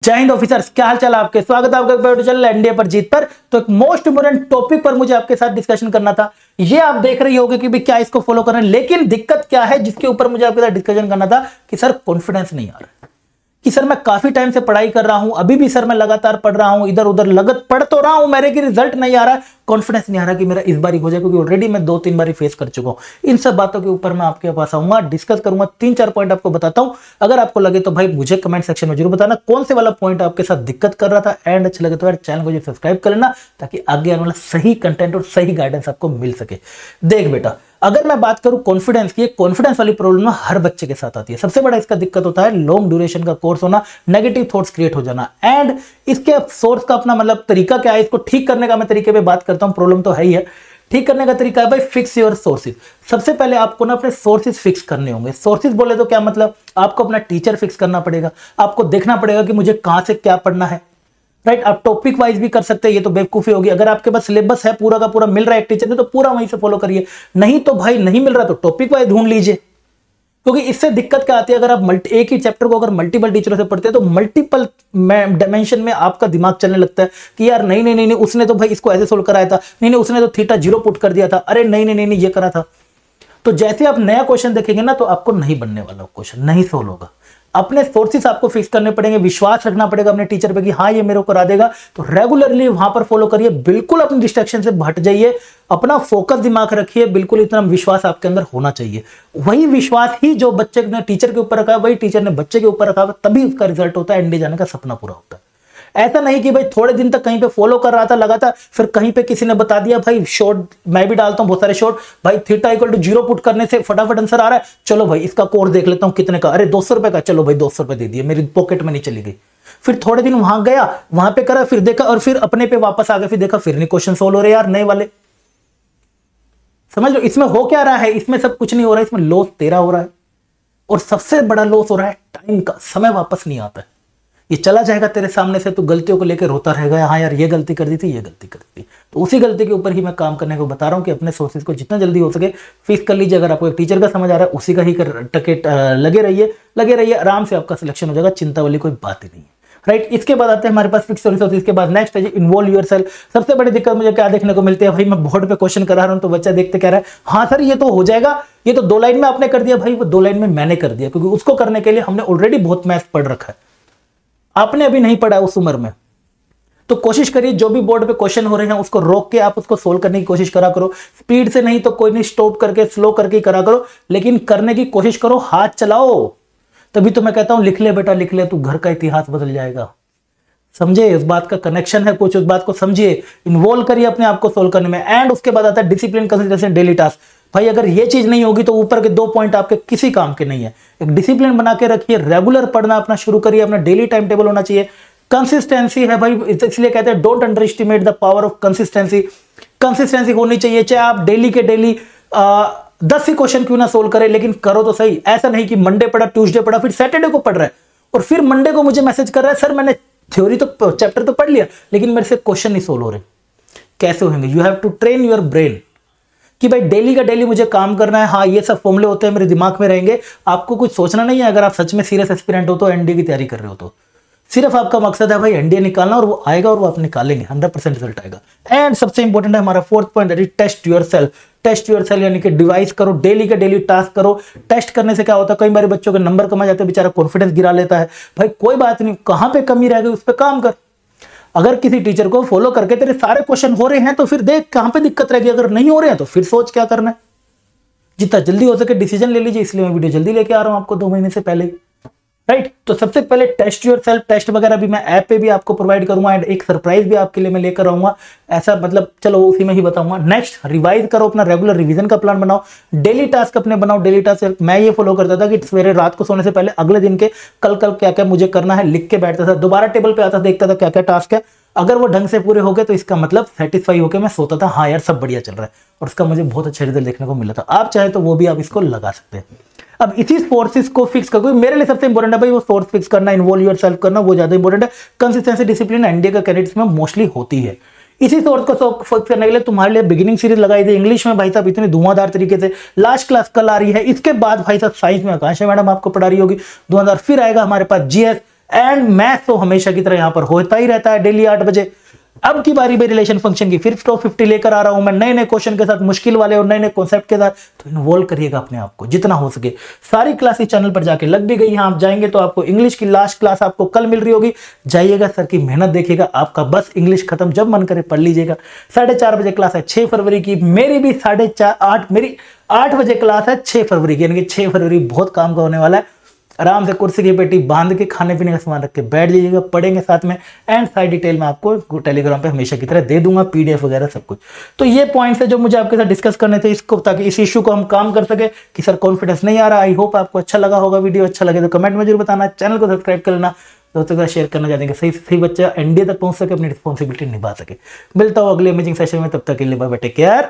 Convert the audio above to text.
जय हिंद ऑफिसर्स, क्या हाल चाल आपके। स्वागत है आपका यूट्यूब चैनल एनडीए पर जीत पर। तो एक मोस्ट इंपोर्टेंट टॉपिक पर मुझे आपके साथ डिस्कशन करना था। ये आप देख रही होगी कि भी क्या इसको फॉलो कर रहे हैं, लेकिन दिक्कत क्या है जिसके ऊपर मुझे आपके साथ डिस्कशन करना था कि सर कॉन्फिडेंस नहीं आ रहा कि सर मैं काफी टाइम से पढ़ाई कर रहा हूं, अभी भी सर मैं लगातार पढ़ रहा हूं, इधर उधर लगत पढ़ तो रहा हूं, मेरे की रिजल्ट नहीं आ रहा है, कॉन्फिडेंस नहीं आ रहा कि मेरा इस बार हो जाए, क्योंकि ऑलरेडी मैं 2-3 बार फेस कर चुका हूं। इन सब बातों के ऊपर मैं आपके पास आऊंगा, डिस्कस करूंगा, 3-4 पॉइंट आपको बताता हूं। अगर आपको लगे तो भाई मुझे कमेंट सेक्शन में जरूर बताना कौन से वाला पॉइंट आपके साथ दिक्कत कर रहा था। एंड अच्छा लगे तो यार चैनल को सब्सक्राइब कर लेना ताकि आगे आने वाला सही कंटेंट और सही गाइडेंस आपको मिल सके। देख बेटा, अगर मैं बात करूं कॉन्फिडेंस की, कॉन्फिडेंस वाली प्रॉब्लम हर बच्चे के साथ आती है। सबसे बड़ा इसका दिक्कत होता है लॉन्ग ड्यूरेशन का कोर्स होना, नेगेटिव थॉट्स क्रिएट हो जाना। एंड इसके सोर्स का अपना मतलब तरीका क्या है, इसको ठीक करने का मैं तरीके पे बात करता हूं। प्रॉब्लम तो है ही है, ठीक करने का तरीका है भाई फिक्स योर सोर्सेज। सबसे पहले आपको ना अपने सोर्सेज फिक्स करने होंगे। सोर्सेज बोले तो क्या मतलब, आपको अपना टीचर फिक्स करना पड़ेगा, आपको देखना पड़ेगा कि मुझे कहां से क्या पढ़ना है। राइट, आप टॉपिक वाइज भी कर सकते हैं, ये तो बेवकूफी होगी। अगर आपके पास सिलेबस है पूरा का पूरा मिल रहा है एक टीचर ने तो पूरा वहीं से फॉलो करिए, नहीं तो भाई नहीं मिल रहा तो टॉपिक वाइज ढूंढ लीजिए। क्योंकि इससे दिक्कत क्या आती है, अगर आप एक ही चैप्टर को अगर मल्टीपल टीचरों से पढ़ते हैं तो मल्टीपल डायमेंशन में आपका दिमाग चलने लगता है कि यार नहीं नहीं नहीं नहीं उसने तो भाई इसको ऐसे सोल्व कराया था, नहीं नहीं उसने तो थीटा 0 पुट कर दिया था, अरे नहीं नहीं नहीं नहीं ये करा था। तो जैसे आप नया क्वेश्चन देखेंगे ना तो आपको नहीं बनने वाला क्वेश्चन, नहीं सोल्व होगा। अपने सोर्सेस आपको फिक्स करने पड़ेंगे, विश्वास रखना पड़ेगा अपने टीचर पे कि हाँ ये मेरे को करा देगा। तो रेगुलरली वहां पर फॉलो करिए, बिल्कुल अपनी डिस्ट्रैक्शन से हट जाइए, अपना फोकस दिमाग रखिए, बिल्कुल इतना विश्वास आपके अंदर होना चाहिए। वही विश्वास ही जो बच्चे ने टीचर के ऊपर रखा है, वही टीचर ने बच्चे के ऊपर रखा है, तभी उसका रिजल्ट होता है, एनडीए जाने का सपना पूरा होता है। ऐसा नहीं कि भाई थोड़े दिन तक कहीं पे फॉलो कर रहा था लगातार, फिर कहीं पे किसी ने बता दिया भाई शॉर्ट, मैं भी डालता हूं बहुत सारे शॉर्ट, भाई थीटा इक्वल टू 0 पुट करने से फटाफट आंसर आ रहा है, चलो भाई इसका कोर्स देख लेता हूं कितने का, अरे 200 रुपए का, चलो भाई 200 रुपए दे दिए, मेरी पॉकेट में नहीं चली गई। फिर थोड़े दिन वहां गया, वहां पे करा, फिर देखा और फिर अपने पे वापस आ गया, फिर देखा फिर नहीं क्वेश्चन सोल्व हो रहे यार नए वाले। समझ लो इसमें हो क्या रहा है, इसमें सब कुछ नहीं हो रहा है, इसमें लॉस तेरा हो रहा है। और सबसे बड़ा लॉस हो रहा है टाइम का, समय वापस नहीं आता है, ये चला जाएगा तेरे सामने से, तू गलतियों को लेकर रोता रहेगा, हाँ यार ये गलती कर दी थी, ये गलती कर दी थी। तो उसी गलती के ऊपर ही मैं काम करने को बता रहा हूँ कि अपने सोर्सेज को जितना जल्दी हो सके फिक्स कर लीजिए। अगर आपको एक टीचर का समझ आ रहा है उसी का ही लगे रहिए, आराम से आपका सिलेक्शन हो जाएगा, चिंता वाली कोई बात ही नहीं है। राइट, इसके बाद आते हैं हमारे पास फिक्स सोर्सेज। इसके बाद नेक्स्ट है इन्वॉल्व योरसेल्फ। सबसे बड़ी दिक्कत मुझे क्या देखने को मिलती है, भाई मैं बोर्ड पे क्वेश्चन करा रहा हूं तो बच्चा देखते कह रहा है हाँ सर ये तो हो जाएगा, ये तो 2 लाइन में आपने कर दिया। भाई वो 2 लाइन में मैंने कर दिया, क्योंकि उसको करने के लिए हमने ऑलरेडी बहुत मैथ्स पढ़ रखा है, आपने अभी नहीं पढ़ा उस उम्र में। तो कोशिश करिए जो भी बोर्ड पे क्वेश्चन हो रहे हैं उसको रोक के आप उसको सोल्व करने की कोशिश करा करो। स्पीड से नहीं तो कोई नहीं, स्टॉप करके स्लो करके करा करो, लेकिन करने की कोशिश करो, हाथ चलाओ। तभी तो मैं कहता हूं लिख ले बेटा लिख ले, तू घर का इतिहास बदल जाएगा। समझे, इस बात का कनेक्शन है कुछ, उस बात को समझिए, इन्वॉल्व करिए अपने आप को सोल्व करने में। एंड उसके बाद आता है डिसिप्लिन, कंसिस्टेंसी, डेली टास्क। भाई अगर ये चीज नहीं होगी तो ऊपर के 2 पॉइंट आपके किसी काम के नहीं है। एक डिसिप्लिन बना के रखिए, रेगुलर पढ़ना अपना शुरू करिए, अपना डेली टाइम टेबल होना चाहिए। कंसिस्टेंसी है भाई, इसलिए कहते हैं don't under estimate the power of consistency. Consistency होनी चाहिए, चाहे आप डेली के डेली 10 ही क्वेश्चन क्यों ना सोल्व करें, लेकिन करो तो सही। ऐसा नहीं कि मंडे पढ़ा, ट्यूसडे पढ़ा, फिर सैटरडे को पढ़ रहा है और फिर मंडे को मुझे मैसेज कर रहा है सर मैंने थ्योरी तो चैप्टर तो पढ़ लिया लेकिन मेरे से क्वेश्चन नहीं सोल्व हो रहे। कैसे होंगे? You have to train your brain कि भाई डेली का डेली मुझे काम करना है, हाँ ये सब फॉर्मूले होते हैं मेरे दिमाग में रहेंगे। आपको कुछ सोचना नहीं है। अगर आप सच में सीरियस एस्पिरेंट हो तो, एनडीए की तैयारी कर रहे हो तो सिर्फ आपका मकसद है भाई एनडीए निकालना, और वो आएगा और वो आप निकालेंगे, 100% रिजल्ट आएगा। एंड सबसे इंपॉर्टेंट है हमारा 4th point, that is test yourself. Test yourself यानी कि डिवाइस करो, डेली के डेली टास्क करो। टेस्ट करने से क्या होता है, कई बार बच्चों के नंबर कम आ जाते हैं, बेचारा कॉन्फिडेंस गिरा लेता है। भाई कोई बात नहीं, कहां पे कमी रह गई उस पर काम कर। अगर किसी टीचर को फॉलो करके तेरे सारे क्वेश्चन हो रहे हैं तो फिर देख कहां पे दिक्कत रहेगी, अगर नहीं हो रहे हैं तो फिर सोच क्या करना है। जितना जल्दी हो सके डिसीजन ले लीजिए, इसलिए मैं वीडियो जल्दी लेके आ रहा हूं आपको 2 महीने से पहले। राइट, तो सबसे पहले टेस्ट योरसेल्फ। टेस्ट वगैरह भी मैं ऐप पे भी आपको प्रोवाइड करूंगा, एंड एक सरप्राइज भी आपके लिए मैं लेकर आऊंगा। ऐसा मतलब चलो उसी में ही बताऊंगा। नेक्स्ट, रिवाइज करो, अपना रेगुलर रिवीजन का प्लान बनाओ, डेली टास्क अपने बनाओ। डेली टास्क मैं ये फॉलो करता था कि सवेरे रात को सोने से पहले अगले दिन के कल क्या क्या मुझे करना है लिख के बैठता था, दोबारा टेबल पे आता, देखता था क्या क्या टास्क है। अगर वो ढंग से पूरे हो गए तो इसका मतलब सेटिस्फाई होकर मैं सोता था, हाँ यार सब बढ़िया चल रहा है, और उसका मुझे बहुत अच्छा रिजल्ट देखने को मिला था। आप चाहे तो वो भी आप इसको लगा सकते हैं। अब इसी सोर्सेज को फिक्स कर, मेरे लिए सबसे इंपॉर्टेंट है भाई वो सोर्स फिक्स करना, इन्वॉल्व योरसेल्फ करना, वो ज्यादा इंपॉर्टेंट है। कंसिस्टेंसी, डिसिप्लिन एनडीए का कैंडिडेट्स में मोस्टली होती है। इसी सोर्स को फिक्स करने के लिए तुम्हारे लिए बिगिनिंग सीरीज लगाई थी इंग्लिश में, भाई साहब इतनी धुआंधार तरीके से। लास्ट क्लास कल आ रही है, इसके बाद भाई साहब साइंस में आकांक्षा मैडम आपको पढ़ा रही होगी, 2000 फिर आएगा हमारे पास जीएस, एंड मैथ तो हमेशा की तरह यहां पर होता ही रहता है डेली 8 बजे। अब की बारी में रिलेशन फंक्शन की फिर टॉप 50 लेकर आ रहा हूं मैं, नए नए क्वेश्चन के साथ, मुश्किल वाले और नए नए कॉन्सेप्ट के साथ। तो इन्वॉल्व करिएगा अपने आप को जितना हो सके। सारी क्लासेस चैनल पर जाके लग भी गई हैं, आप जाएंगे तो आपको इंग्लिश की लास्ट क्लास आपको कल मिल रही होगी, जाइएगा, सर की मेहनत देखिएगा, आपका बस इंग्लिश खत्म, जब मन करे पढ़ लीजिएगा। 4:30 बजे क्लास है 6 फरवरी की, मेरी भी 8:30 मेरी 8 बजे क्लास है 6 फरवरी की, यानी कि 6 फरवरी बहुत काम का होने वाला है। आराम से कुर्सी की पेटी बांध के खाने पीने का सामान रख के बैठ जाइएगा, पढ़ेंगे साथ में, एंड सारी डिटेल मैं आपको टेलीग्राम पे हमेशा की तरह दे दूंगा, पीडीएफ वगैरह सब कुछ। तो ये पॉइंट्स है जो मुझे आपके साथ डिस्कस करने थे इसको, ताकि इस इशू को हम काम कर सके कि सर कॉन्फिडेंस नहीं आ रहा। आई होप आपको अच्छा लगा होगा, वीडियो अच्छा लगे तो कमेंट में जरूर बताना, चैनल को सब्सक्राइब कर लेना, दोस्तों के साथ शेयर करना चाहते हैं सही सही बच्चा एनडीए तक पहुंच सके, अपनी रिस्पॉन्सिबिलिटी निभा सके। मिलता हूं अगले अमेजिंग सेशन में, तब तक के लिए बाय बाय, टेक केयर।